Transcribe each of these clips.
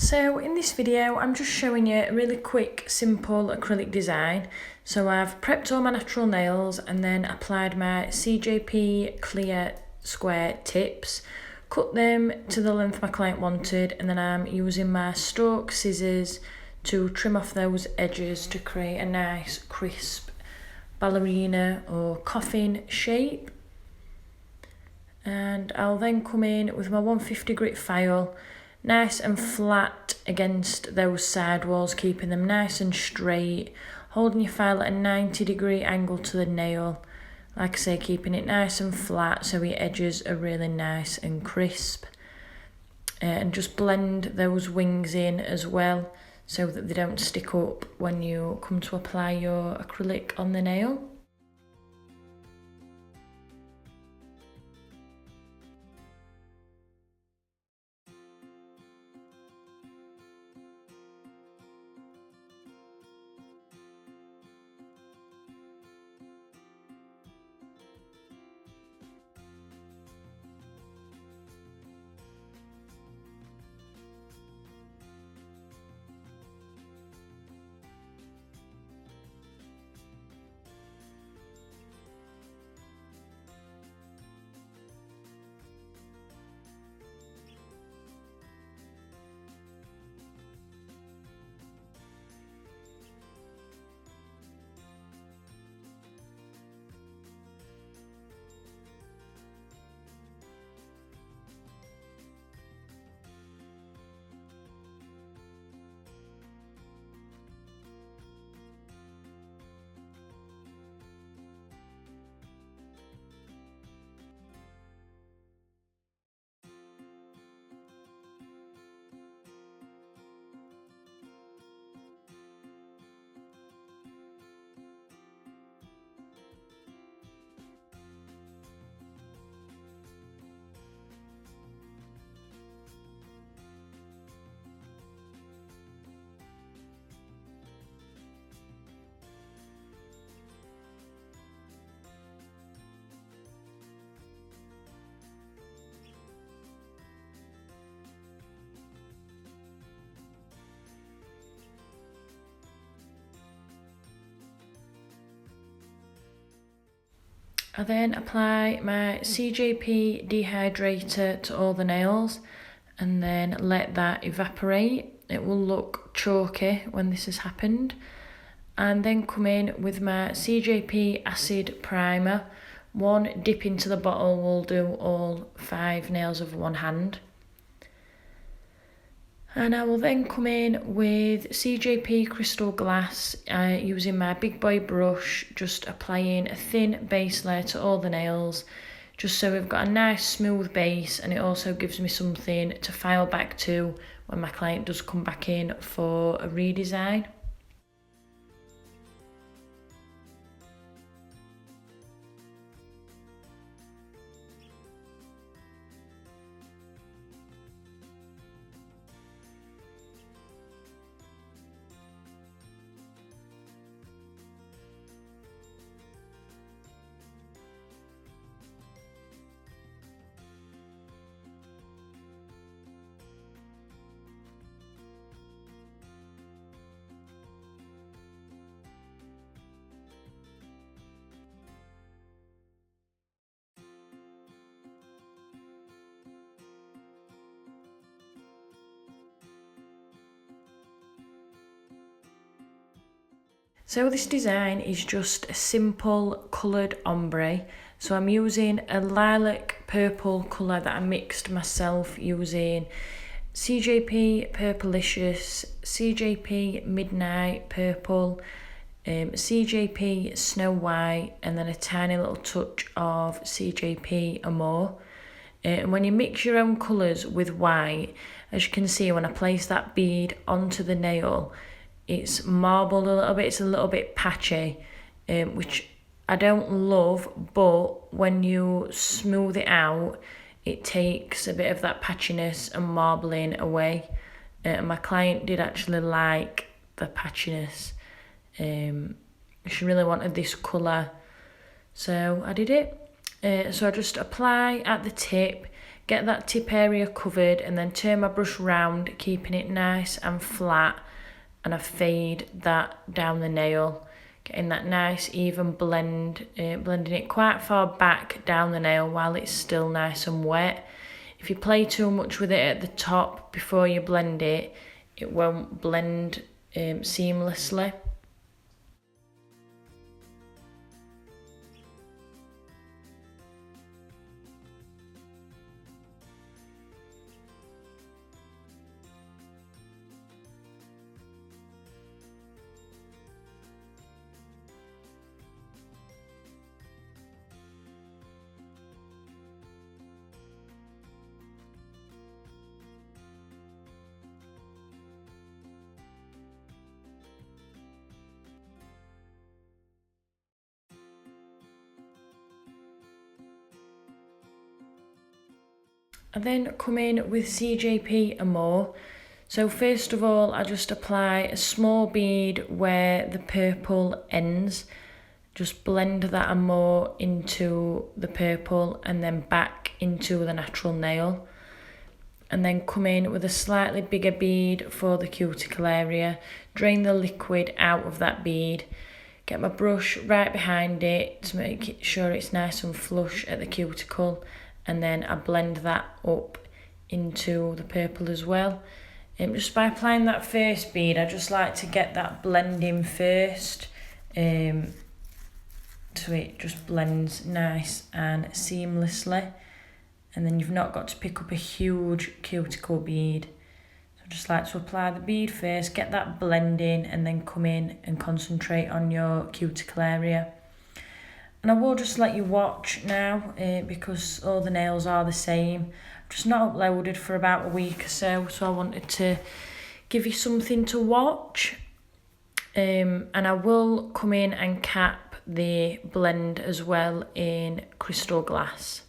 So in this video I'm just showing you a really quick simple acrylic design. So I've prepped all my natural nails and then applied my CJP clear square tips, cut them to the length my client wanted, and then I'm using my stalk scissors to trim off those edges to create a nice crisp ballerina or coffin shape. And I'll then come in with my 150 grit file, nice and flat against those side walls, keeping them nice and straight, holding your file at a 90-degree angle to the nail. Like I say, keeping it nice and flat so your edges are really nice and crisp. And just blend those wings in as well so that they don't stick up when you come to apply your acrylic on the nail. I then apply my CJP dehydrator to all the nails and then let that evaporate. It will look chalky when this has happened. And then come in with my CJP acid primer. One dip into the bottle will do all 5 nails of one hand. And I will then come in with CJP crystal glass using my big boy brush, just applying a thin base layer to all the nails, just so we've got a nice smooth base, and it also gives me something to file back to when my client does come back in for a redesign. So this design is just a simple coloured ombre. So I'm using a lilac purple colour that I mixed myself using CJP purpliscious, CJP midnight purple, CJP snow white, and then a tiny little touch of CJP Amor. And when you mix your own colours with white, as you can see when I place that bead onto the nail, it's marbled a little bit, it's a little bit patchy, which I don't love, but when you smooth it out, it takes a bit of that patchiness and marbling away. My client did actually like the patchiness. She really wanted this colour, so I did it. So I just apply at the tip, Get that tip area covered and then turn my brush round, keeping it nice and flat, and I fade that down the nail, getting that nice even blend, blending it quite far back down the nail while it's still nice and wet. If you play too much with it at the top before you blend it, it won't blend seamlessly. I then come in with CJP Amor. So first of all, I just apply a small bead where the purple ends. Just blend that Amor into the purple and then back into the natural nail. And then come in with a slightly bigger bead for the cuticle area. Drain the liquid out of that bead. Get my brush right behind it to make sure it's nice and flush at the cuticle. And then I blend that up into the purple as well. Just by applying that first bead, I just like to get that blending first, so it just blends nice and seamlessly, and then you've not got to pick up a huge cuticle bead. So I just like to apply the bead first, get that blending, and then come in and concentrate on your cuticle area. And I will just let you watch now because all the nails are the same. I've just not uploaded for about a week or so, so I wanted to give you something to watch. And I will come in and cap the blend as well in crystal glass.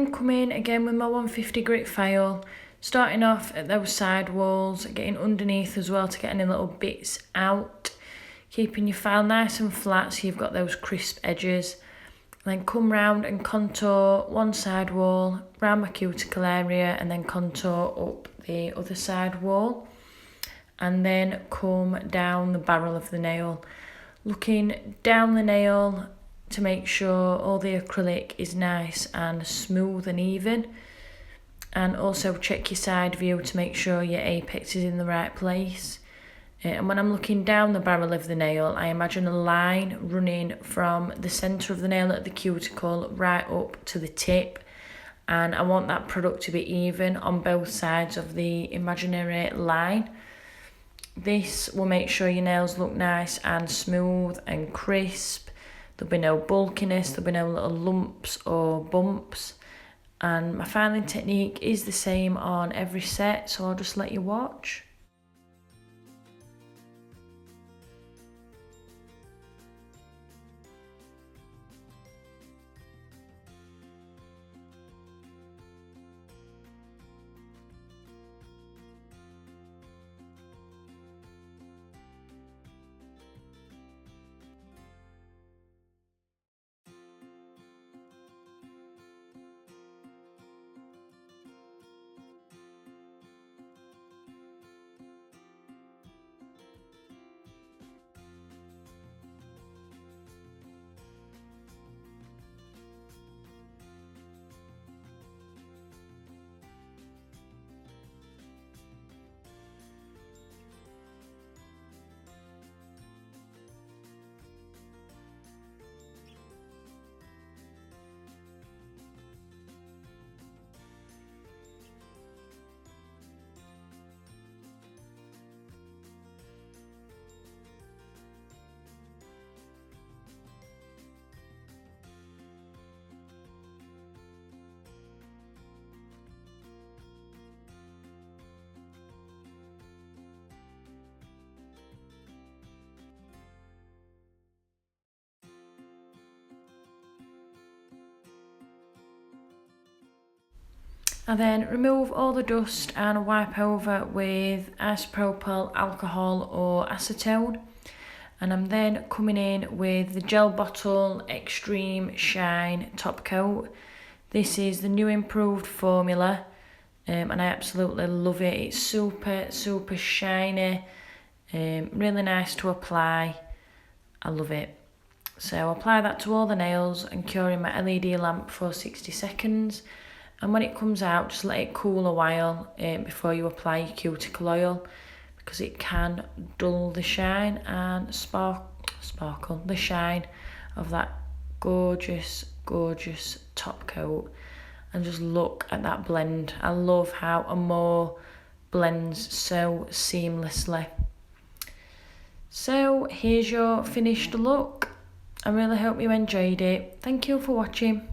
Then come in again with my 150 grit file, starting off at those side walls, getting underneath as well to get any little bits out, keeping your file nice and flat so you've got those crisp edges. Then come round and contour one side wall, round my cuticle area, and then contour up the other side wall. And then come down the barrel of the nail, looking down the nail to make sure all the acrylic is nice and smooth and even. And also check your side view to make sure your apex is in the right place. And when I'm looking down the barrel of the nail, I imagine a line running from the centre of the nail at the cuticle right up to the tip. And I want that product to be even on both sides of the imaginary line. This will make sure your nails look nice and smooth and crisp. There'll be no bulkiness, there'll be no little lumps or bumps. And my filing technique is the same on every set, so I'll just let you watch. I then remove all the dust and wipe over with isopropyl alcohol or acetone. And I'm then coming in with the gel bottle Extreme Shine Top Coat. This is the new improved formula and I absolutely love it. It's super shiny, really nice to apply. I love it. So apply that to all the nails and cure in my LED lamp for 60 seconds. And when it comes out, just let it cool a while before you apply your cuticle oil, because it can dull the shine and sparkle the shine of that gorgeous top coat. And just look at that blend. I love how Amor blends so seamlessly. So here's your finished look. I really hope you enjoyed it. Thank you for watching.